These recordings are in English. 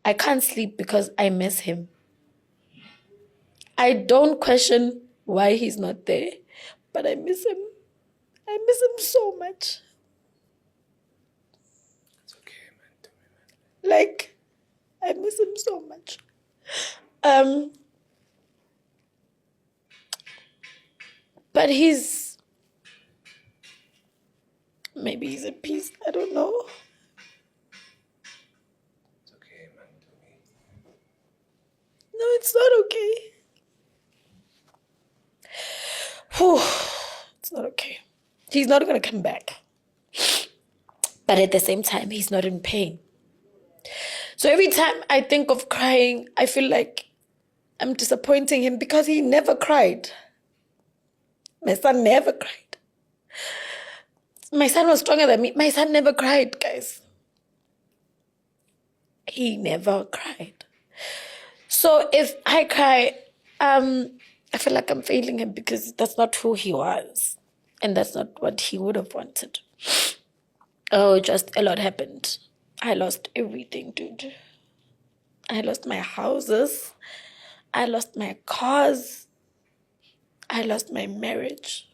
I can't sleep because I miss him. I don't question why he's not there, but I miss him. I miss him so much. It's okay, man. Like, I miss him so much. But maybe he's at peace. I don't know. It's okay, man. No, it's not okay. Whew. It's not okay. He's not going to come back. But at the same time, he's not in pain. So every time I think of crying, I feel like I'm disappointing him because he never cried. My son never cried. My son was stronger than me. My son never cried, guys. He never cried. So if I cry, I feel like I'm failing him because that's not who he was. And that's not what he would have wanted. Oh, just a lot happened. I lost everything, dude. I lost my houses. I lost my cars. I lost my marriage.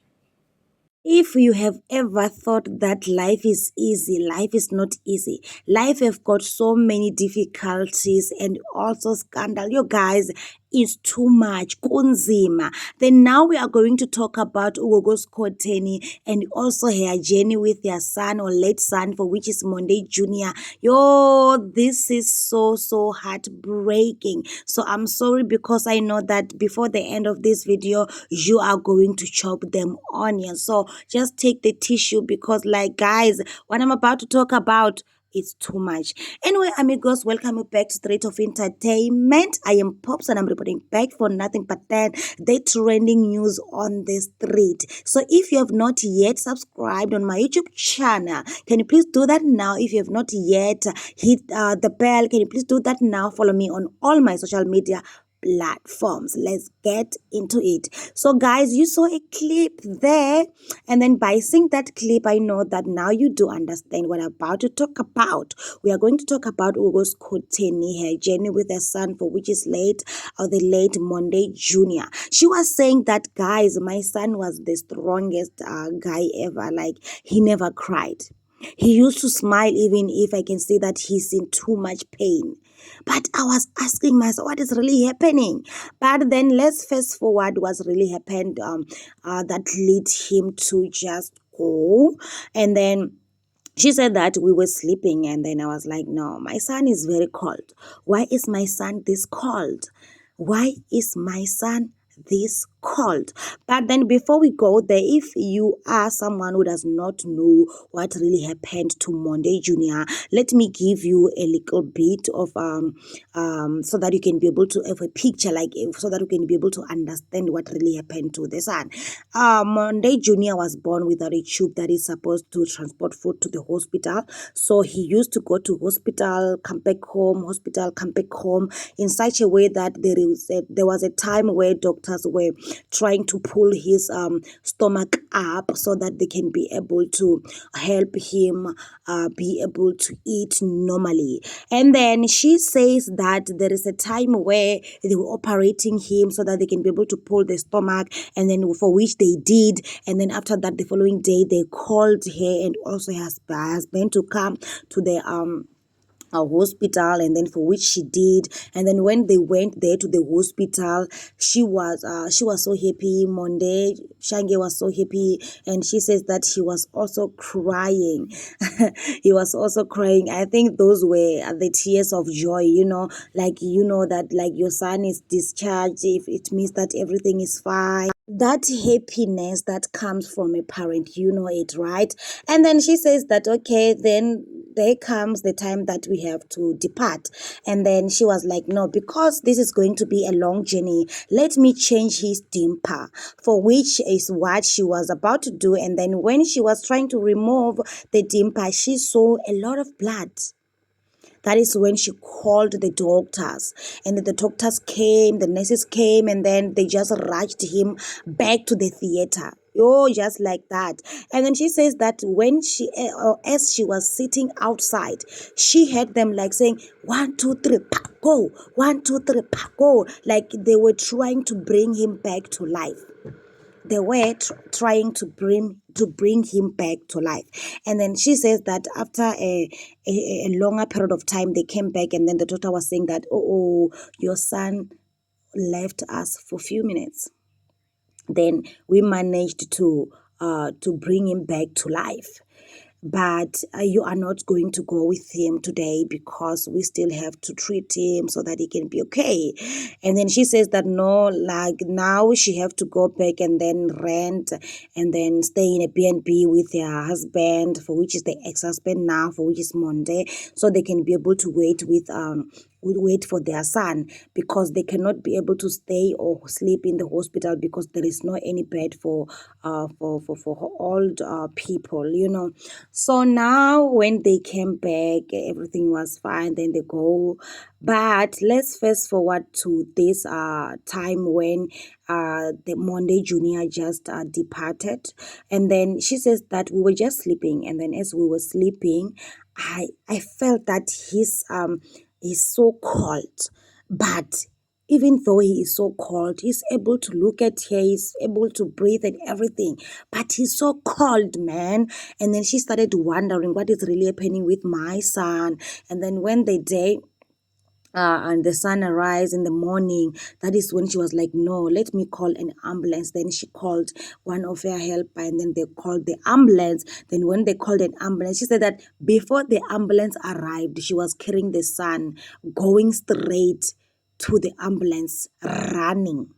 If you have ever thought that life is easy, life is not easy. Life have got so many difficulties and also scandal. You guys, it's too much. Kunzima. Then now we are going to talk about Gogo skhotheni and also her journey with their son or late son, for which is Monday Junior. Yo, this is so heartbreaking. So I'm sorry because I know that before the end of this video, you are going to chop them onions. So just take the tissue because, like, guys, what I'm about to talk about, it's too much. Anyway, amigos, welcome you back to Straight of Entertainment. I am Pops and I'm reporting back for nothing but that the trending news on the street. So if you have not yet subscribed on my YouTube channel, can you please do that now? If you have not yet hit the bell, can you please do that now? Follow me on all my social media platforms. Let's get into it. So guys, you saw a clip there, and then by seeing that clip, I know that now you do understand what I'm about to talk about. We are going to talk about Gogo skhotheni, her journey with her son, for which is the late Monday Junior. She was saying that, guys, my son was the strongest guy ever. Like, he never cried. He used to smile even if I can see that he's in too much pain. But I was asking myself, what is really happening? But then let's fast forward what's really happened that led him to just go. And then she said that we were sleeping, and then I was like, no, my son is very cold. Why is my son this cold? Why is my son this cold? But then before we go there, if you are someone who does not know what really happened to Monday Junior, let me give you a little bit of so that you can be able to have a picture, like, so that you can be able to understand what really happened to the son. Monday Junior was born without a tube that is supposed to transport food to the hospital. So he used to go to hospital, come back home, hospital, come back home, in such a way that there was a time where doctors were trying to pull his stomach up so that they can be able to help him be able to eat normally. And then she says that there is a time where they were operating him so that they can be able to pull the stomach, and then for which they did. And then after that, the following day, they called her and also her husband to come to the a hospital, and then for which she did. And then when they went there to the hospital, she was so happy. Monday Shange was so happy, and she says that he was also crying. He was also crying. I think those were the tears of joy, like, that, like, your son is discharged, if it means that everything is fine. That happiness that comes from a parent, it, right? And then she says that, okay, then there comes the time that we have to depart. And then she was like, no, because this is going to be a long journey, let me change his dimper, for which is what she was about to do. And then when she was trying to remove the dimper, she saw a lot of blood. That is when she called the doctors, and the doctors came, the nurses came, and then they just rushed him back to the theater. Oh, just like that. And then she says that when as she was sitting outside, she heard them like saying, 1, 2, 3, pa, go, 1, 2, 3, pa, go. Like they were trying to bring him back to life. They were trying to bring him back to life. And then she says that after a longer period of time, they came back, and then the doctor was saying that, oh, your son left us for a few minutes. Then we managed to bring him back to life, but you are not going to go with him today because we still have to treat him so that he can be okay. And then she says that no, like now she have to go back and then rent and then stay in a B&B with her husband, for which is the ex-husband now, for which is Monday, so they can be able to wait for their son, because they cannot be able to stay or sleep in the hospital because there is no any bed for old people. So now when they came back, everything was fine. Then they go, but let's fast forward to this time when the Monday Junior just departed. And then she says that we were just sleeping, and then as we were sleeping, I felt that he's so cold, but even though he is so cold, he's able to look at her, he's able to breathe and everything, but he's so cold, man. And then she started wondering what is really happening with my son. And then when the day and the sun arise in the morning, that is when she was like, no, let me call an ambulance. Then she called one of her helper, and then they called the ambulance. Then when they called an ambulance, she said that before the ambulance arrived, she was carrying the son, going straight to the ambulance, running.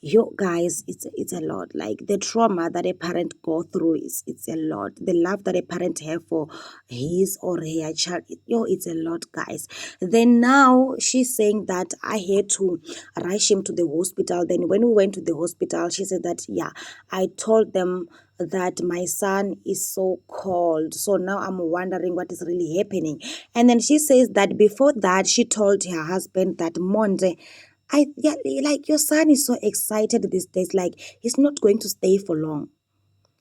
Yo, guys, it's a lot. Like the trauma that a parent go through it's a lot. The love that a parent have for his or her child, it's a lot, guys. Then now she's saying that I had to rush him to the hospital. Then when we went to the hospital, she said that I told them that my son is so cold. So now I'm wondering what is really happening. And then she says that before that, she told her husband that Monday, like your son is so excited these days. Like he's not going to stay for long.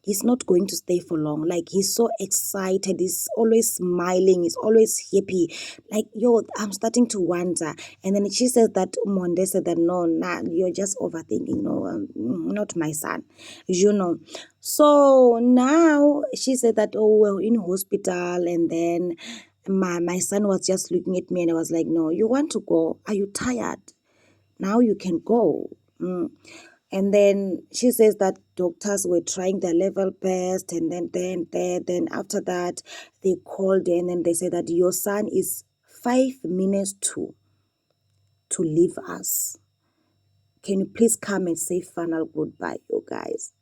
He's not going to stay for long. Like he's so excited. He's always smiling. He's always happy. Like I'm starting to wonder. And then she says that Monde said that no, nah, you're just overthinking. No, not my son. So now she said that we're in hospital, and then my son was just looking at me, and I was like, no, you want to go? Are you tired? Now you can go. And then she says that doctors were trying their level best, and then after that they called in and they said that your son is 5 minutes to leave us. Can you please come and say final goodbye, you guys?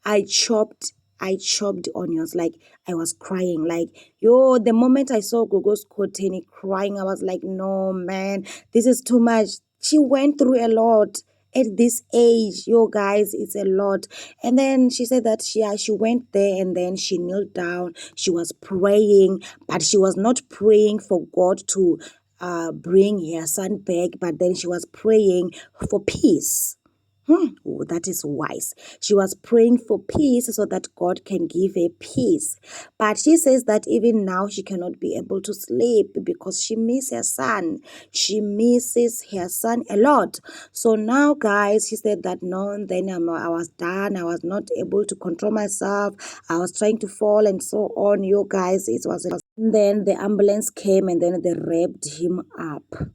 I chopped onions, like I was crying. Like, the moment I saw Gogo skhotheni crying, I was like, no, man, this is too much. She went through a lot at this age, guys, it's a lot. And then she said that she went there, and then she knelt down. She was praying, but she was not praying for God to bring her son back, but then she was praying for peace. Oh, that is wise. She was praying for peace so that God can give her peace. But she says that even now she cannot be able to sleep because she misses her son. She misses her son a lot. So now, guys, she said that no, and then I was done. I was not able to control myself. I was trying to fall and so on. You guys, it was. And then the ambulance came, and then they wrapped him up.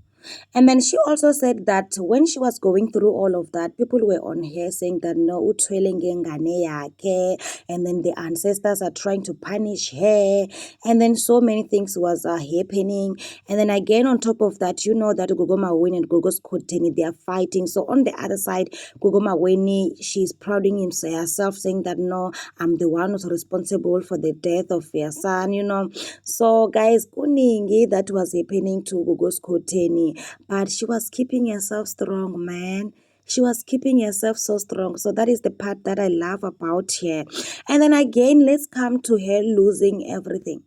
And then she also said that when she was going through all of that, people were on her saying that no, uthwele ngengane yakhe, and then the ancestors are trying to punish her, and then so many things was happening. And then again, on top of that, that Gogo Maweni and Gogo skhotheni, they are fighting. So on the other side, Gogo Maweni, she's prouding herself, saying that no, I'm the one who's responsible for the death of her son. So guys, kuningi that was happening to Gogo skhotheni, but she was keeping herself strong, man. She was keeping herself so strong. So that is the part that I love about her. And then again, let's come to her losing everything.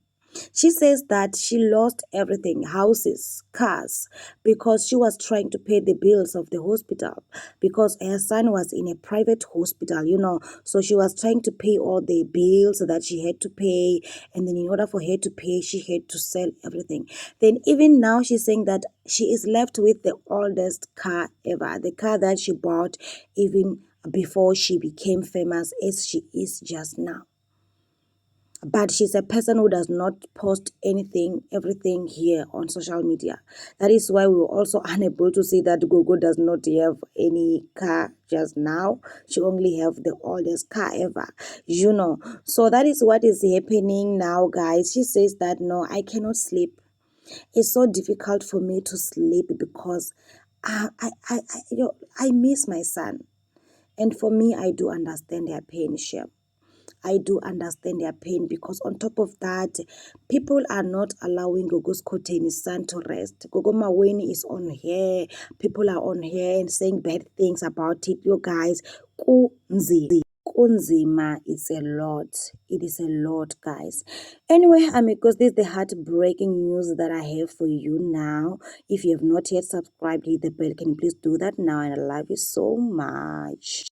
She says that she lost everything, houses, cars, because she was trying to pay the bills of the hospital because her son was in a private hospital. So she was trying to pay all the bills that she had to pay. And then in order for her to pay, she had to sell everything. Then even now she's saying that she is left with the oldest car ever, the car that she bought even before she became famous as she is just now. But she's a person who does not post everything here on social media. That is why we were also unable to see that Gogo does not have any car just now. She only have the oldest car ever. So that is what is happening now, guys. She says that, no, I cannot sleep. It's so difficult for me to sleep because I miss my son. And for me, I do understand their pain, Shep. I do understand their pain because on top of that, people are not allowing Gogo skhotheni's son to rest. Gogo Maweni is on here. People are on here and saying bad things about it. You guys, kunzima, it's a lot. It is a lot, guys. Anyway, because this is the heartbreaking news that I have for you now. If you have not yet subscribed, hit the bell. Can you please do that now? And I love you so much.